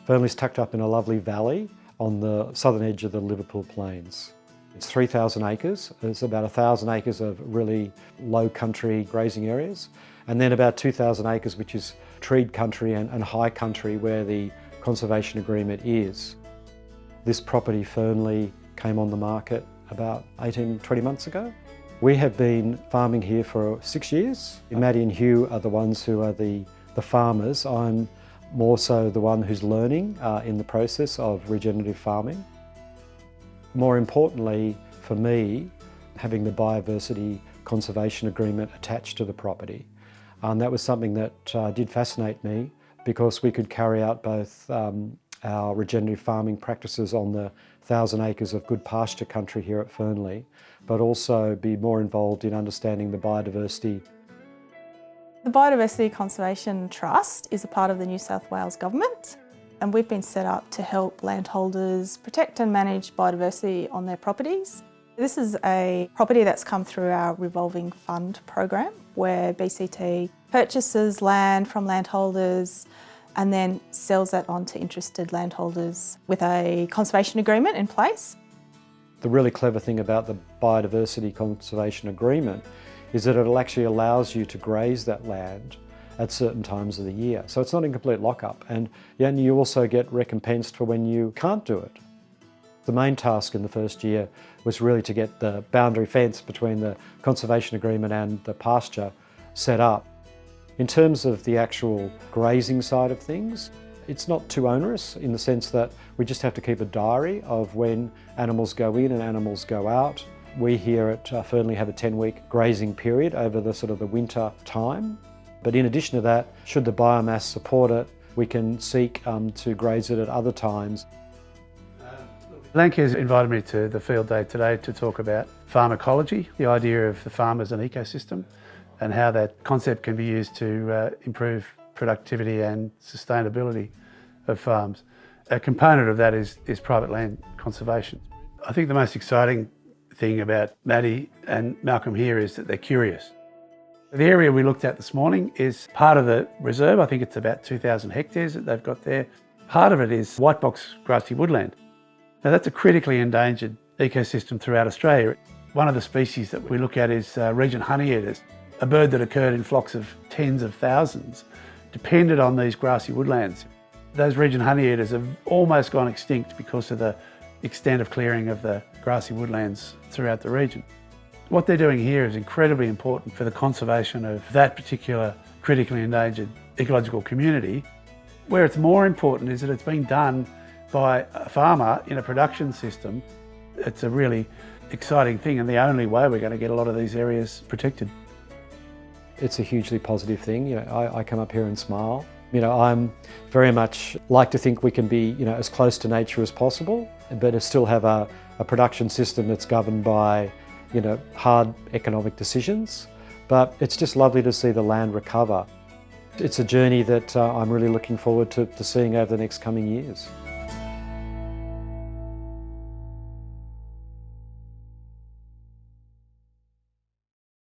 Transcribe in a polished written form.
Fernleigh's tucked up in a lovely valley on the southern edge of the Liverpool Plains. It's 3,000 acres. There's about 1,000 acres of really low country grazing areas, and then about 2,000 acres which is treed country and high country where the conservation agreement is. This property, Fernleigh, came on the market about 18-20 months ago. We have been farming here for 6 years. Maddie and Hugh are the ones who are the farmers. I'm more so the one who's learning in the process of regenerative farming. More importantly for me, having the Biodiversity Conservation Agreement attached to the property. That was something that did fascinate me because we could carry out both our regenerative farming practices on the 1,000 acres of good pasture country here at Fernleigh, but also be more involved in understanding the biodiversity. The Biodiversity Conservation Trust is a part of the New South Wales Government, and we've been set up to help landholders protect and manage biodiversity on their properties. This is a property that's come through our revolving fund program where BCT purchases land from landholders and then sells that on to interested landholders with a conservation agreement in place. The really clever thing about the Biodiversity Conservation Agreement is that it actually allows you to graze that land at certain times of the year. So it's not in complete lockup, and you also get recompensed for when you can't do it. The main task in the first year was really to get the boundary fence between the conservation agreement and the pasture set up. In terms of the actual grazing side of things, it's not too onerous in the sense that we just have to keep a diary of when animals go in and animals go out. We here at Fernleigh have a 10-week grazing period over the winter time. But in addition to that, should the biomass support it, we can seek to graze it at other times. Landcare's invited me to the field day today to talk about farm ecology, the idea of the farm as an ecosystem, and how that concept can be used to improve productivity and sustainability of farms. A component of that is private land conservation. I think the most exciting thing about Maddie and Malcolm here is that they're curious. The area we looked at this morning is part of the reserve. I think it's about 2,000 hectares that they've got there. Part of it is white box grassy woodland. Now that's a critically endangered ecosystem throughout Australia. One of the species that we look at is Regent honeyeaters, a bird that occurred in flocks of tens of thousands, depended on these grassy woodlands. Those Regent honeyeaters have almost gone extinct because of the extent of clearing of the grassy woodlands throughout the region. What they're doing here is incredibly important for the conservation of that particular critically endangered ecological community. Where it's more important is that it's being done by a farmer in a production system. It's a really exciting thing and the only way we're going to get a lot of these areas protected. It's a hugely positive thing. I come up here and smile. I'm very much like to think we can be as close to nature as possible, but still have a production system that's governed by hard economic decisions. But it's just lovely to see the land recover. It's a journey that I'm really looking forward to seeing over the next coming years.